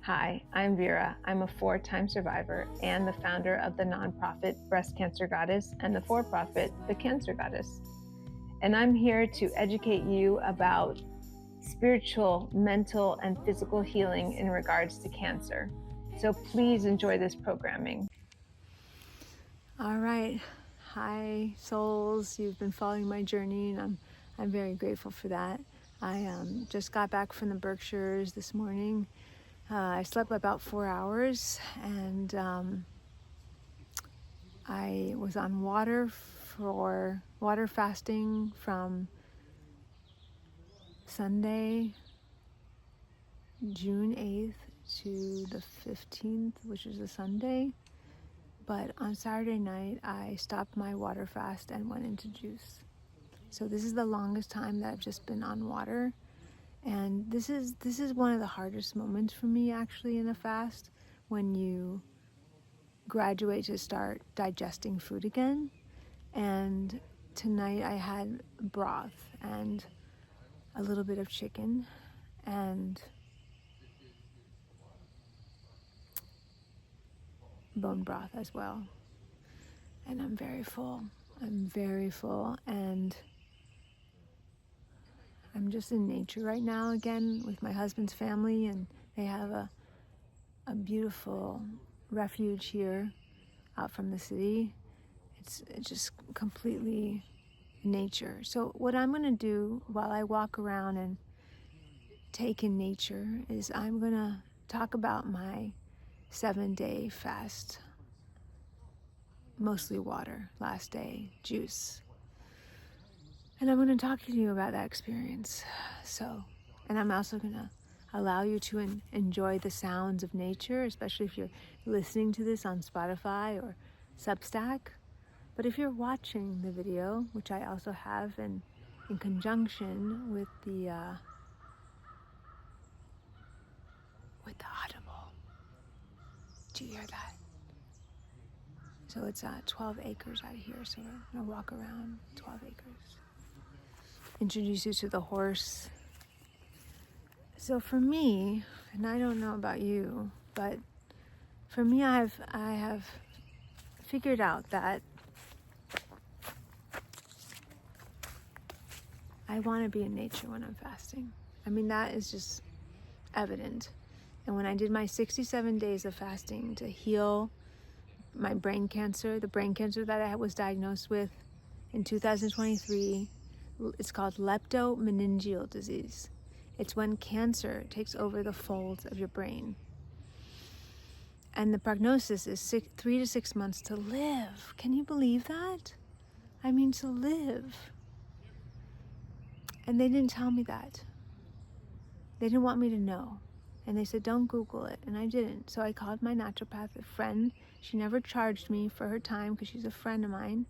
Hi, I'm Vera. I'm a 4-time survivor and the founder of the nonprofit Breast Cancer Goddess and the for-profit The Cancer Goddess. And I'm here to educate you about spiritual, mental, and physical healing in regards to cancer. So please enjoy this programming. All right. Hi, souls. You've been following my journey, and I'm very grateful for that. I just got back from the Berkshires this morning. I slept about 4 hours, and I was on water fasting from Sunday, June 8th to the 15th, which is a Sunday. But on Saturday night, I stopped my water fast and went into juice. So this is the longest time that I've just been on water. And this is one of the hardest moments for me actually in a fast, when you graduate to start digesting food again. And tonight I had broth and a little bit of chicken and bone broth as well. And I'm very full. And I'm just in nature right now again with my husband's family, and they have a beautiful refuge here out from the city. It's just completely nature. So what I'm going to do while I walk around and take in nature is I'm going to talk about my 7-day fast, mostly water, last day juice. And I'm going to talk to you about that experience. And I'm also going to allow you to enjoy the sounds of nature, especially if you're listening to this on Spotify or Substack. But if you're watching the video, which I also have in conjunction with the Audible, do you hear that? So it's 12 acres out here, so we're going to walk around 12 acres. Introduce you to the horse. So for me, and I don't know about you, but for me, I have figured out that I want to be in nature when I'm fasting. I mean, that is just evident. And when I did my 67 days of fasting to heal my brain cancer, the brain cancer that I was diagnosed with in 2023, it's called leptomeningeal disease. It's when cancer takes over the folds of your brain. And the prognosis is 3 to 6 months to live. Can you believe that? I mean, to live. And they didn't tell me that. They didn't want me to know. And they said, don't Google it. And I didn't. So I called my naturopathic friend. She never charged me for her time because she's a friend of mine.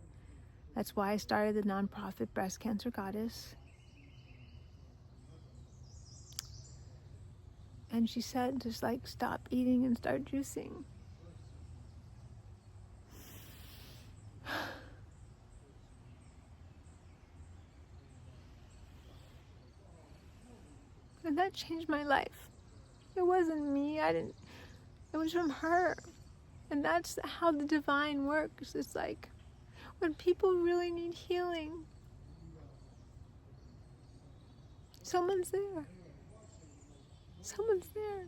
That's why I started the nonprofit Breast Cancer Goddess. And she said, just stop eating and start juicing. And that changed my life. It wasn't me. It was from her. And that's how the divine works. It's like when people really need healing, someone's there. Someone's there.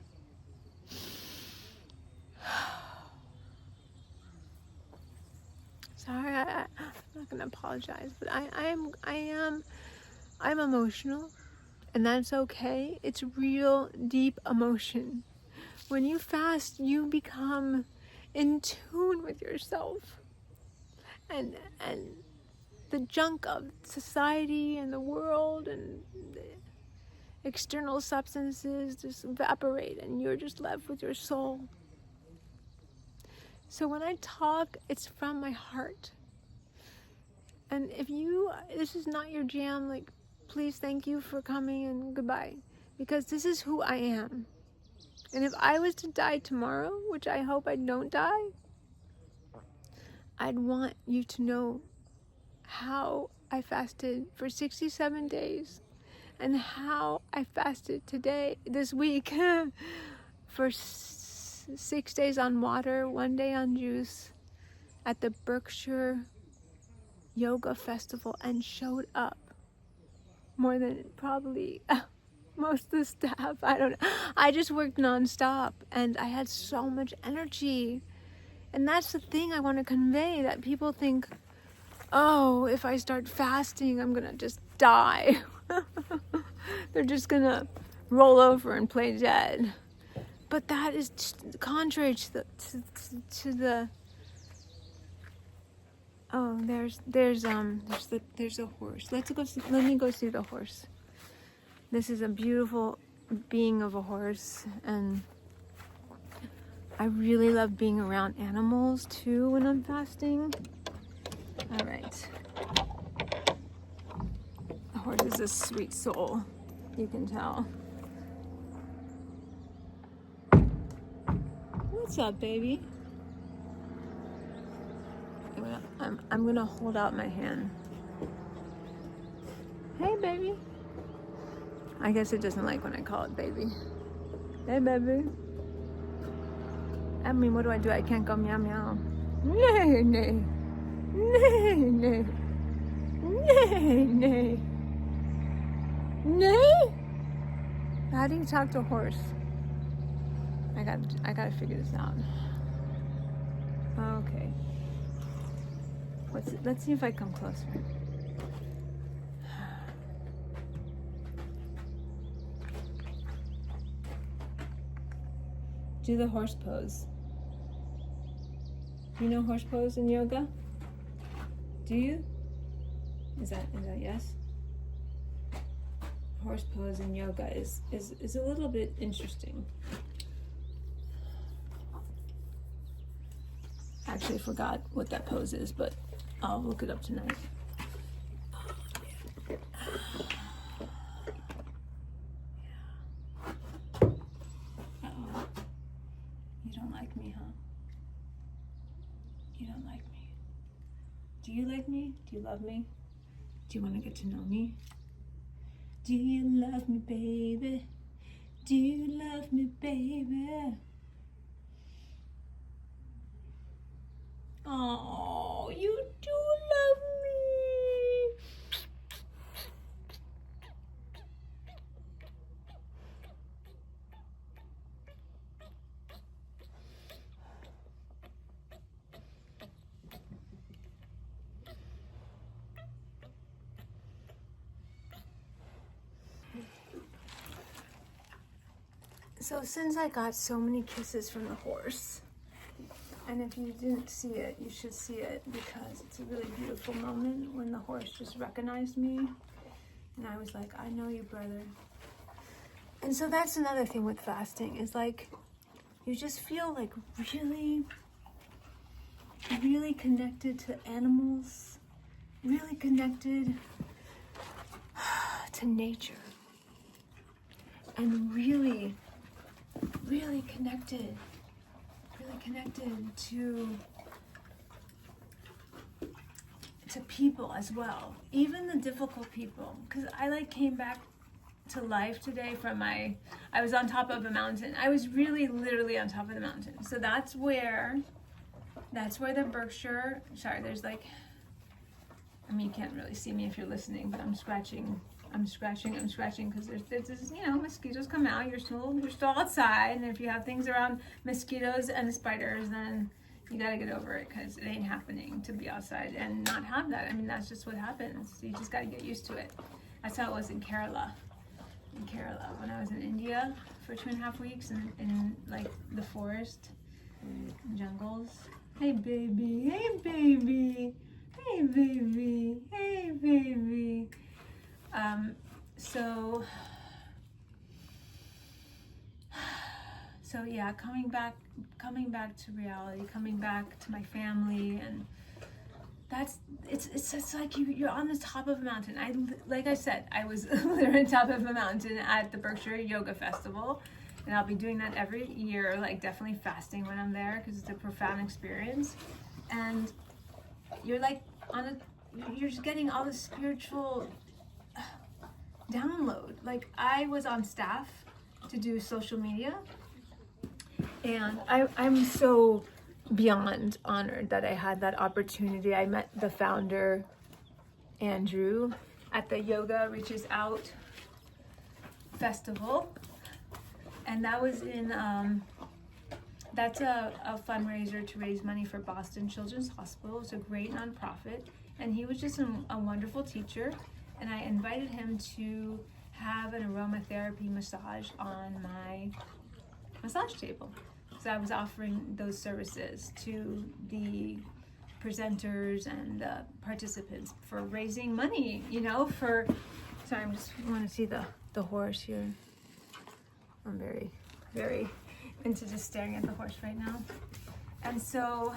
Sorry, I'm not gonna apologize, but I'm emotional, and that's okay. It's real deep emotion. When you fast, you become in tune with yourself, and the junk of society and the world and the external substances just evaporate, and you're just left with your soul. So when I talk, it's from my heart. And if this is not your jam, please, thank you for coming and goodbye. Because this is who I am. And if I was to die tomorrow, which I hope I don't die, I'd want you to know how I fasted for 67 days and how I fasted this week, for 6 days on water, 1 day on juice at the Berkshire Yoga Festival and showed up more than probably most of the staff. I don't know. I just worked nonstop and I had so much energy. And that's the thing I want to convey, that people think, oh, if I start fasting, I'm going to just die. They're just going to roll over and play dead. But that is contrary to the oh, there's a horse. Let me go see the horse. This is a beautiful being of a horse, and I really love being around animals too when I'm fasting. All right. The horse is a sweet soul, you can tell. What's up, baby? I'm gonna hold out my hand. Hey, baby. I guess it doesn't like when I call it baby. Hey, baby. I mean, what do? I can't go meow meow. Nay, nay. Nay, nay. Nay, nay. Nay? How do you talk to a horse? I gotta figure this out. Okay. Let's see if I come closer. Do the horse pose. You know horse pose in yoga? Do you? Is that yes? Horse pose in yoga is a little bit interesting. Actually forgot what that pose is, but I'll look it up tonight. Uh-oh. You don't like me, huh? You don't like me. Do you like me? Do you love me? Do you want to get to know me? Do you love me, baby? Do you love me, baby? Oh, you do love me. So since I got so many kisses from the horse, and if you didn't see it, you should see it, because it's a really beautiful moment when the horse just recognized me. And I was like, I know you, brother. And so that's another thing with fasting, is like, you just feel like really, really connected to animals, really connected to nature, and really, really connected to people as well, even the difficult people. Because I came back to life today from I was on top of a mountain. I was really literally on top of the mountain. So that's where the Berkshire, there's you can't really see me if you're listening, but I'm scratching because there's mosquitoes come out. You're still outside, and if you have things around mosquitoes and spiders, then you gotta get over it, because it ain't happening to be outside and not have that. I mean, that's just what happens. You just gotta get used to it. That's how it was in Kerala. When I was in India for 2.5 weeks in the forest, jungles. Hey baby, hey baby, hey baby, hey baby. So yeah, coming back to reality, coming back to my family, and it's like you're on the top of a mountain. Like I said, I was literally on top of a mountain at the Berkshire Yoga Festival, and I'll be doing that every year, definitely fasting when I'm there, because it's a profound experience. And you're you're just getting all the spiritual download. I was on staff to do social media, And I'm so beyond honored that I had that opportunity. I met the founder, Andrew, at the Yoga Reaches Out festival, and that was in that's a fundraiser to raise money for Boston Children's Hospital. It's a great nonprofit, and he was just a wonderful teacher, and I invited him to have an aromatherapy massage on my massage table. So I was offering those services to the presenters and the participants for raising money, you know, for, sorry, I just want to see the horse here. I'm very, very into just staring at the horse right now. And so,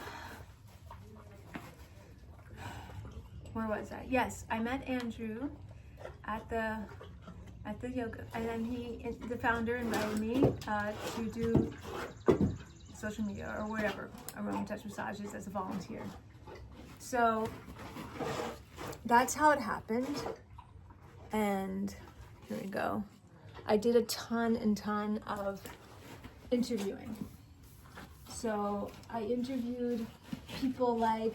where was I? Yes, I met Andrew at the yoga, and then the founder invited me to do social media or whatever, aroma touch massages as a volunteer. So that's how it happened, and here we go. I did a ton of interviewing. So I interviewed people like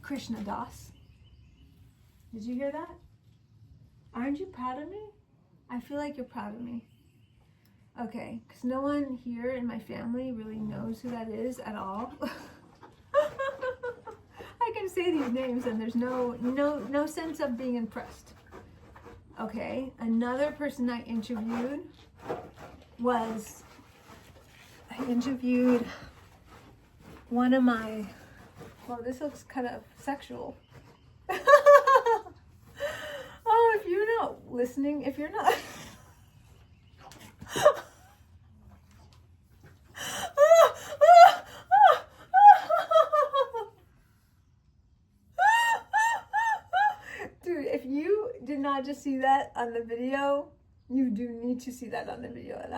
Krishna Das. Did you hear that? Aren't you proud of me? I feel like you're proud of me. Okay, because no one here in my family really knows who that is at all. I can say these names and there's no sense of being impressed. Okay, another person I interviewed one of my, well, this looks kind of sexual. Oh, if you're not listening, if you're not. Dude, if you did not just see that on the video, you do need to see that on the video. And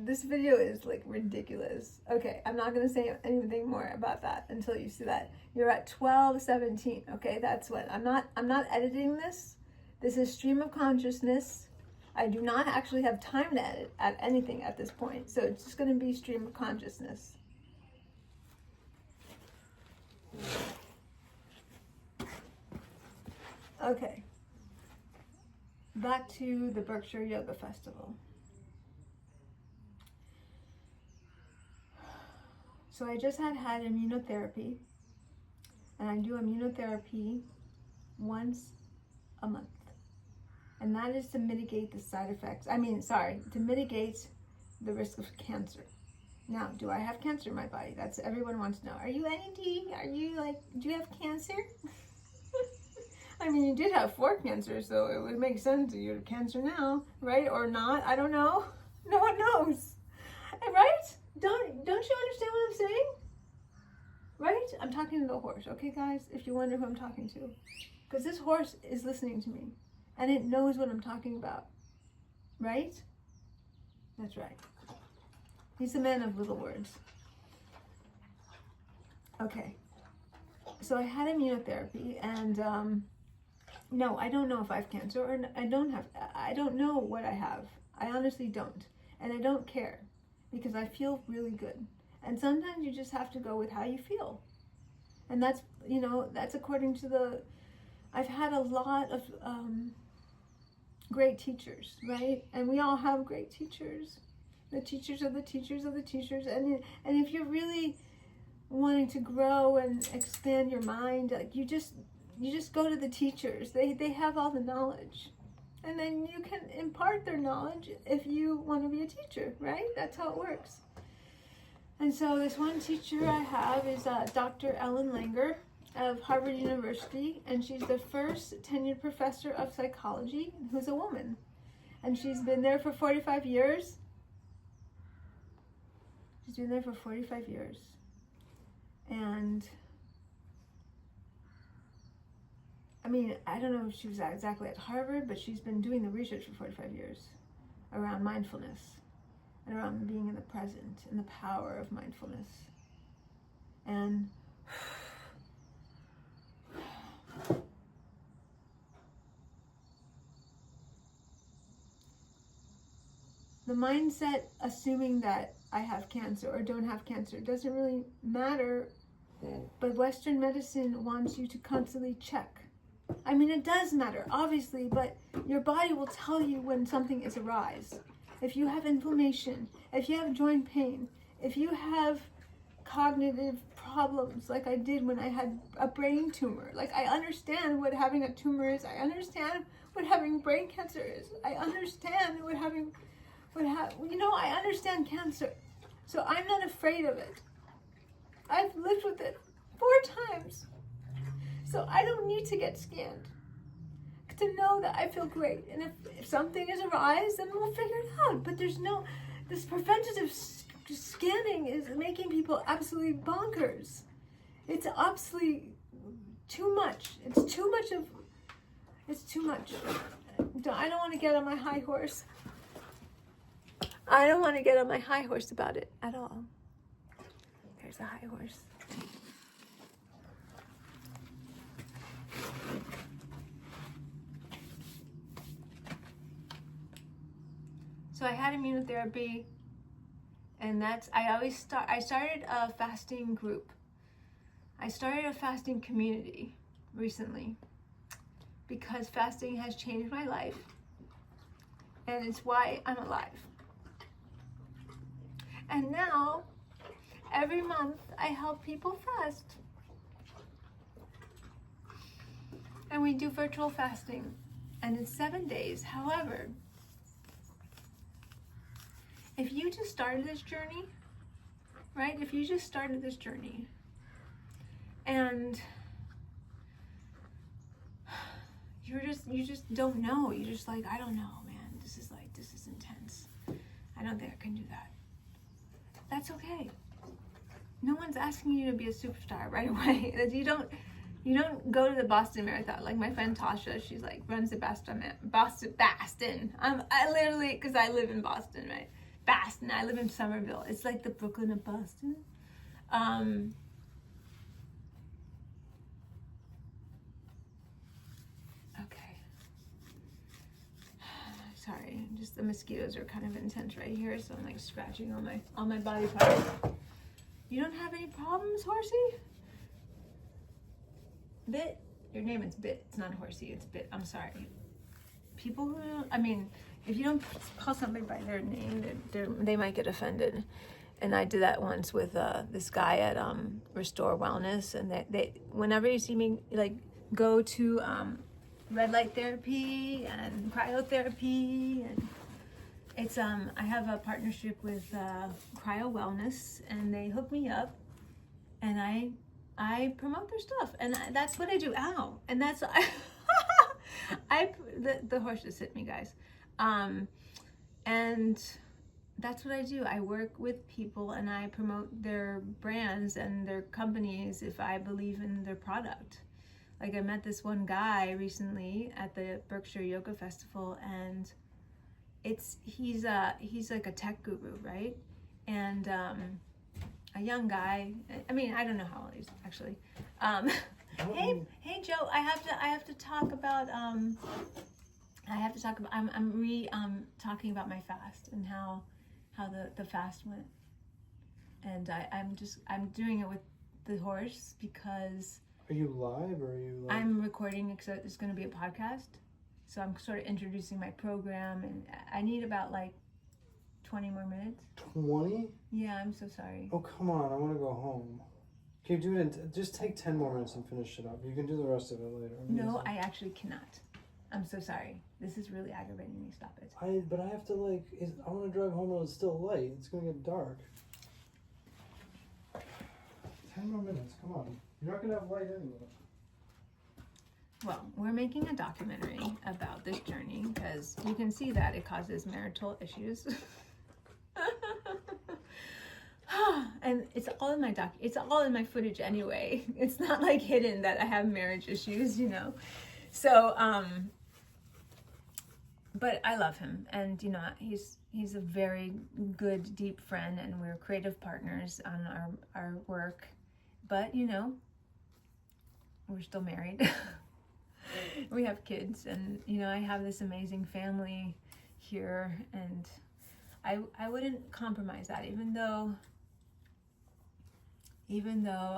this video is like ridiculous. Okay, I'm not gonna say anything more about that until you see that. You're at 12:17. Okay, that's what I'm not editing this. This is stream of consciousness. I do not actually have time to edit at anything at this point, so it's just gonna be stream of consciousness. Okay. Back to the Berkshire Yoga Festival. So I just had immunotherapy, and I do immunotherapy once a month. And that is to mitigate the side effects. To mitigate the risk of cancer. Now, do I have cancer in my body? That's everyone wants to know. Are you NED? Do you have cancer? I mean, you did have 4 cancers, so it would make sense that you have cancer now, right? Or not? I don't know. No one knows, right? Don't you understand what I'm saying? Right? I'm talking to the horse, okay, guys? If you wonder who I'm talking to, because this horse is listening to me, and it knows what I'm talking about, right? That's right. He's a man of little words. Okay. So I had immunotherapy, and no, I don't know if I have cancer or I don't know what I have. I honestly don't. And I don't care because I feel really good. And sometimes you just have to go with how you feel. And that's according to I've had a lot of great teachers, right? And we all have great teachers. The teachers of the teachers of the teachers. And if you're really wanting to grow and expand your mind, like you just go to the teachers. They have all the knowledge, and then you can impart their knowledge if you want to be a teacher, right? That's how it works. And so this one teacher I have is Dr. Ellen Langer of Harvard University, and she's the first tenured professor of psychology who's a woman, and she's been there for 45 years. She's been there for 45 years. And I mean, I don't know if she was exactly at Harvard, but she's been doing the research for 45 years around mindfulness and around being in the present and the power of mindfulness. And the mindset assuming that I have cancer or don't have cancer doesn't really matter, but Western medicine wants you to constantly check. I mean, it does matter, obviously, but your body will tell you when something is arise. If you have inflammation, if you have joint pain, if you have cognitive problems like I did when I had a brain tumor. Like, I understand what having a tumor is. I understand what having brain cancer is. I understand I understand cancer. So I'm not afraid of it. I've lived with it 4 times. So I don't need to get scanned to know that I feel great. And if something is arise, then we'll figure it out. But this preventative scanning is making people absolutely bonkers. It's absolutely too much. It's too much. I don't want to get on my high horse. I don't want to get on my high horse about it at all. There's a high horse. So I had immunotherapy, and I started a fasting group. I started a fasting community recently because fasting has changed my life, and it's why I'm alive. And now, every month, I help people fast. And we do virtual fasting, and it's 7 days. However, if you just started this journey, right? If you just started this journey and you just don't know, you're just like, I don't know, man, this is intense. I don't think I can do that. That's okay. No one's asking you to be a superstar right away. You don't go to the Boston Marathon. Like my friend Tasha, she's like runs the Boston. I literally, because I live in Boston, right? Boston. I live in Somerville. It's like the Brooklyn of Boston. Okay. Sorry, just the mosquitoes are kind of intense right here, so I'm like scratching on my body parts. You don't have any problems, Horsey? Bit? Your name is Bit. It's not Horsey, it's Bit. I'm sorry. People who, if you don't call somebody by their name, they might get offended. And I did that once with this guy at Restore Wellness, and they whenever you see me like go to red light therapy and cryotherapy, and it's I have a partnership with Cryo Wellness, and they hook me up, and I promote their stuff, and that's what I do. Ow! And that's the horse just hit me, guys. And that's what I do. I work with people and I promote their brands and their companies if I believe in their product. Like I met this one guy recently at the Berkshire Yoga Festival, and he's like a tech guru, right? And a young guy. I mean, I don't know how old he is actually. Hey Joe, I have to talk about I'm talking about my fast and how the fast went. And I'm doing it with the horse because. Are you live or are you like... I'm recording because it's going to be a podcast. So I'm sort of introducing my program, and I need about like 20 more minutes. 20? Yeah, I'm so sorry. Oh, come on. I want to go home. Can you do it in... Just take 10 more minutes and finish it up. You can do the rest of it later. No, I actually cannot. I'm so sorry. This is really aggravating me. Stop it. But I have to like... I want to drive home while it's still light. It's going to get dark. 10 more minutes. Come on. You're not going to have light anyway. Well, we're making a documentary about this journey because you can see that it causes marital issues. And it's all in my it's all in my footage anyway. It's not like hidden that I have marriage issues, you know. So, but I love him, and you know, he's a very good, deep friend, and we're creative partners on our work. But you know, we're still married. We have kids, and you know, I have this amazing family here, and I wouldn't compromise that, even though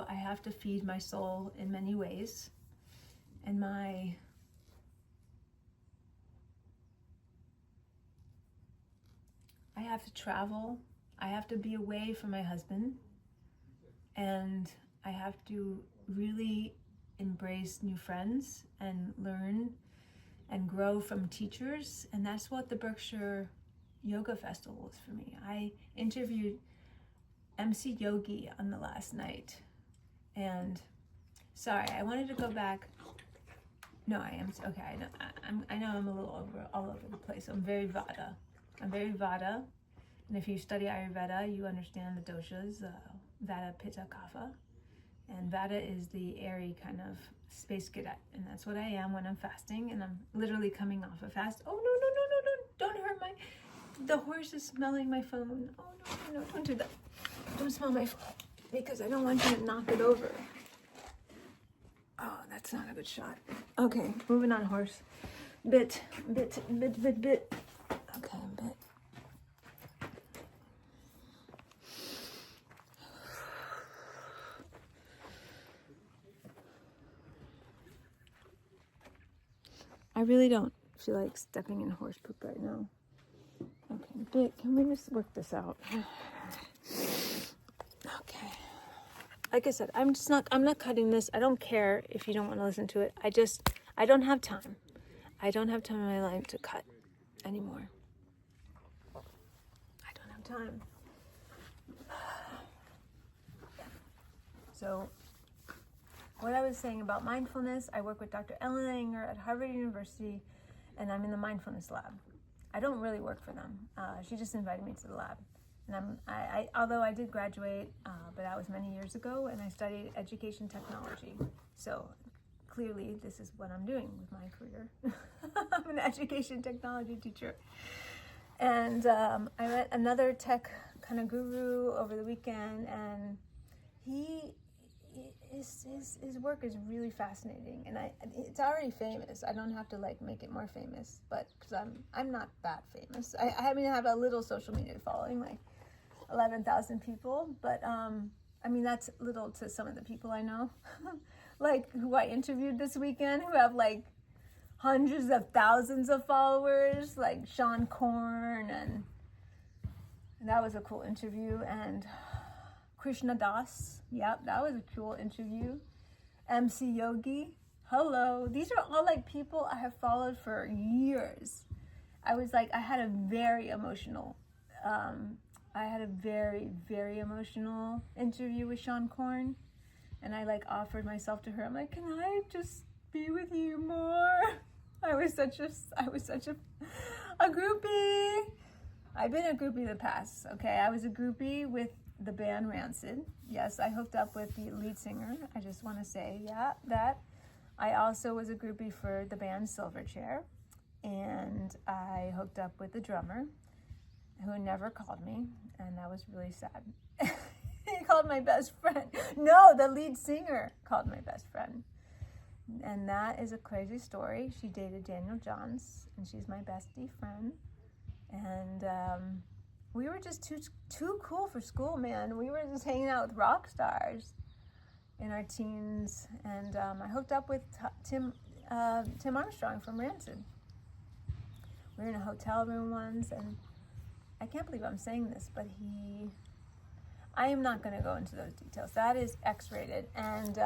I have to feed my soul in many ways, and I have to travel, I have to be away from my husband, and I have to really embrace new friends and learn and grow from teachers. And that's what the Berkshire Yoga Festival is for me. I interviewed MC Yogi on the last night, and sorry, I wanted to go back. No, I am okay. I know I'm a little all over the place. I'm very Vata, and if you study Ayurveda, you understand the doshas, Vata, Pitta, Kapha, and Vata is the airy kind of space cadet, and that's what I am when I'm fasting, and I'm literally coming off a fast. Oh no! Don't hurt the horse is smelling my phone. Oh no, don't do that. Don't smell my phone, because I don't want you to knock it over. Oh, that's not a good shot. Okay, moving on, horse. Bit. Okay, bit. I really don't feel like stepping in horse poop right now. Okay, bit, can we just work this out? Okay. Like I said, I'm not cutting this. I don't care if you don't want to listen to it. I don't have time. I don't have time in my life to cut anymore. I don't have time. So, what I was saying about mindfulness, I work with Dr. Ellen Anger at Harvard University, and I'm in the mindfulness lab. I don't really work for them. She just invited me to the lab. And although I did graduate, but that was many years ago, and I studied education technology. So clearly this is what I'm doing with my career. I'm an education technology teacher. And I met another tech kind of guru over the weekend, and his work is really fascinating, and it's already famous. I don't have to make it more famous, but because I'm not that famous. I mean, I have a little social media following, like 11,000 people, but I mean, that's little to some of the people I know, like who I interviewed this weekend, who have like hundreds of thousands of followers, like Sean Korn, and that was a cool interview, and Krishna Das, yep, that was a cool interview. MC Yogi, hello. These are all like people I have followed for years. I had a very emotional interview with Sean Korn, and I offered myself to her. I'm like, can I just be with you more? I was such a groupie. I've been a groupie in the past, okay? I was a groupie with the band Rancid. Yes, I hooked up with the lead singer. I just want to say, yeah, that. I also was a groupie for the band Silverchair, and I hooked up with the drummer, who never called me, and that was really sad. He called my best friend. No, the lead singer called my best friend. And that is a crazy story. She dated Daniel Johns, and she's my bestie friend. And we were just too cool for school, man. We were just hanging out with rock stars in our teens. And I hooked up with Tim Armstrong from Rancid. We were in a hotel room once, and I can't believe I'm saying this, but I am not going to go into those details. That is X-rated. And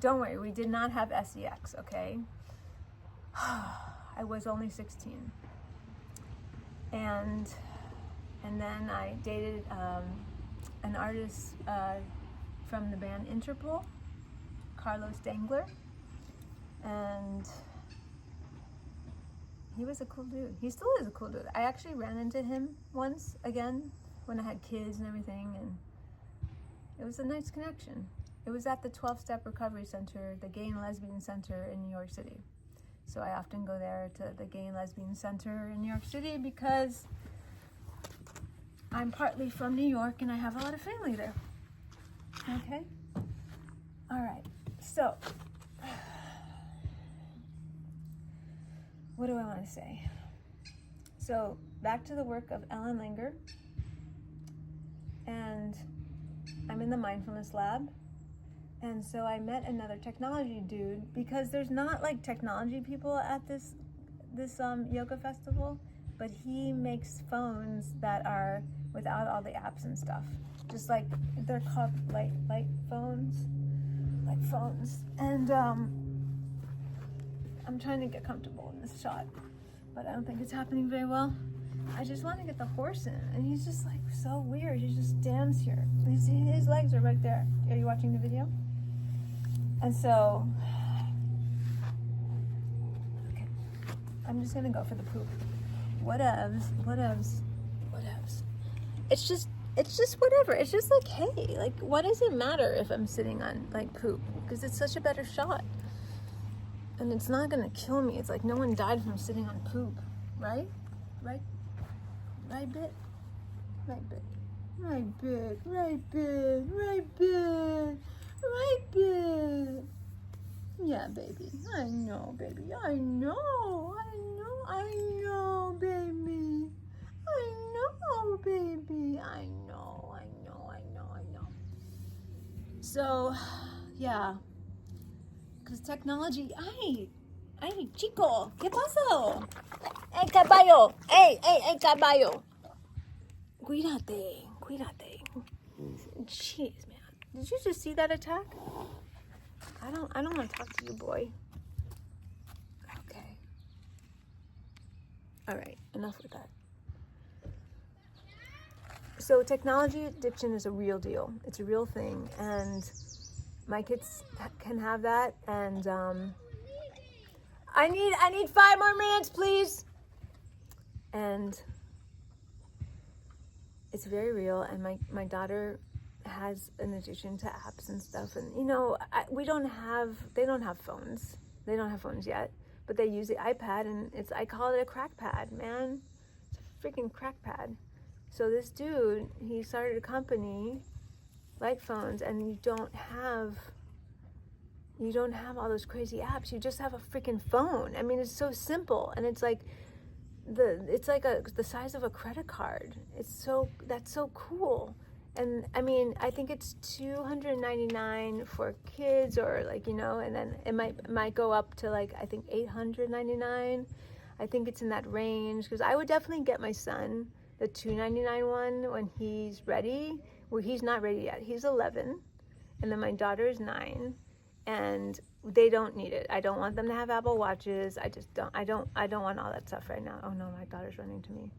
don't worry, we did not have sex, okay? I was only 16. And then I dated an artist from the band Interpol, Carlos Dangler, and he was a cool dude. He still is a cool dude. I actually ran into him once again when I had kids and everything, and it was a nice connection. It was at the 12-Step Recovery Center, the Gay and Lesbian Center in New York City. So I often go there to the Gay and Lesbian Center in New York City because I'm partly from New York and I have a lot of family there. Okay? All right. So, what do I want to say? So, back to the work of Ellen Langer, and I'm in the mindfulness lab. And so I met another technology dude, because there's not like technology people at this yoga festival, but he makes phones that are without all the apps and stuff. Just like, they're called light phones. Like phones. And I'm trying to get comfortable in this shot, but I don't think it's happening very well. I just want to get the horse in, and he's just like so weird. He just stands here. His legs are right there. Are you watching the video? And so, okay, I'm just gonna go for the poop. Whatevs. It's just whatever. It's just like, hey, like, what does it matter if I'm sitting on like poop? Because it's such a better shot. And it's not gonna kill me. It's like no one died from sitting on poop, right? Right bit? Right bit. Yeah, baby. I know, baby. I know, baby. I know. So, yeah. Because technology, ay, chico, ¿qué pasó? Hey, caballo. Hey, caballo. Cuídate. Jeez, man. Did you just see that attack? I don't want to talk to you, boy. Okay. All right, enough with that. So technology addiction is a real deal. It's a real thing, and my kids can have that. And I need 5 more minutes, please. And it's very real. And my daughter has an addiction to apps and stuff. And they don't have phones. They don't have phones yet, but they use the iPad, and I call it a crack pad, man. It's a freaking crack pad. So this dude, he started a company like phones, and you don't have all those crazy apps. You just have a freaking phone. I mean, it's so simple, and it's like the size of a credit card. That's so cool. And I mean, I think it's $299 for kids, or and then it might go up to I think $899. I think it's in that range, because I would definitely get my son the $299 one when he's ready. Well, he's not ready yet. He's 11, and then my daughter is 9, and they don't need it. I don't want them to have Apple Watches. I don't want all that stuff right now. Oh no, my daughter's running to me.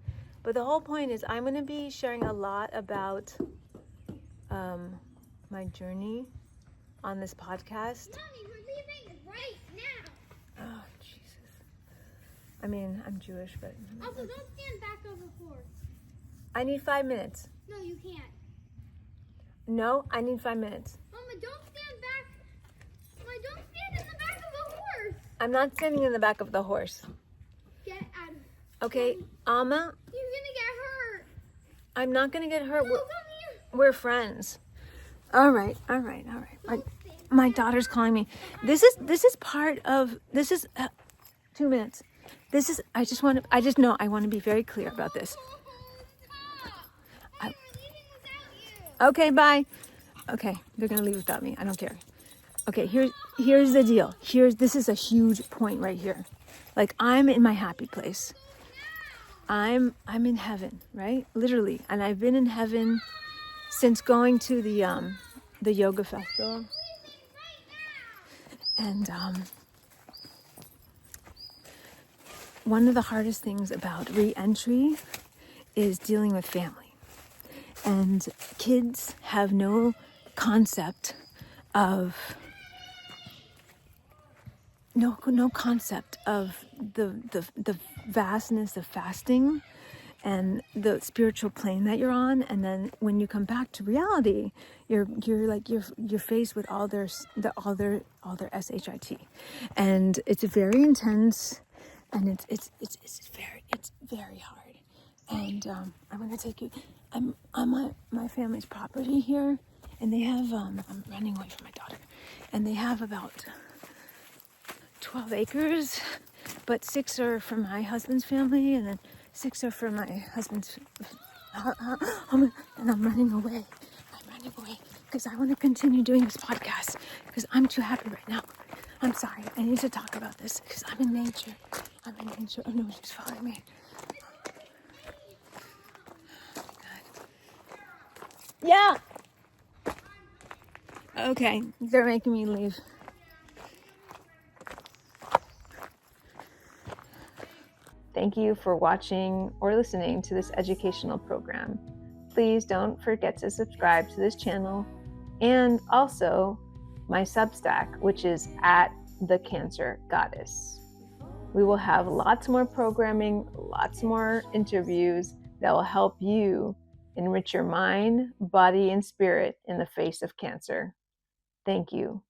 But the whole point is, I'm going to be sharing a lot about my journey on this podcast. Mommy, we're leaving right now. Oh, Jesus. I mean, I'm Jewish, but... Also, don't stand back of the horse. I need 5 minutes. No, you can't. No, I need 5 minutes. Mama, don't stand back. Mama, don't stand in the back of the horse. I'm not standing in the back of the horse. Get out of... Okay, Alma, You're gonna get hurt. I'm not going to get hurt. No, come here. We're friends. All right. My daughter's calling me. This is 2 minutes. I want to be very clear about this. We're leaving without you. Okay, bye. Okay, they're going to leave without me. I don't care. Okay, here's the deal. This is a huge point right here. I'm in my happy place. I'm in heaven, right? Literally. And I've been in heaven since going to the yoga festival. And one of the hardest things about re-entry is dealing with family. And kids have no concept of the vastness of fasting and the spiritual plane that you're on. And then when you come back to reality, you're faced with all their shit, and it's very intense, and it's very hard. And I'm gonna take you. I'm on my family's property here, and they have I'm running away from my daughter, and they have about 12 acres, but 6 are from my husband's family, and then 6 are for my husband's. And I'm running away. I'm running away because I want to continue doing this podcast because I'm too happy right now. I'm sorry. I need to talk about this because I'm in nature. I'm in nature. Oh no, she's following me. Yeah. Okay, they're making me leave. Thank you for watching or listening to this educational program. Please don't forget to subscribe to this channel and also my Substack, which is at the Cancer Goddess. We will have lots more programming, lots more interviews that will help you enrich your mind, body, and spirit in the face of cancer. Thank you.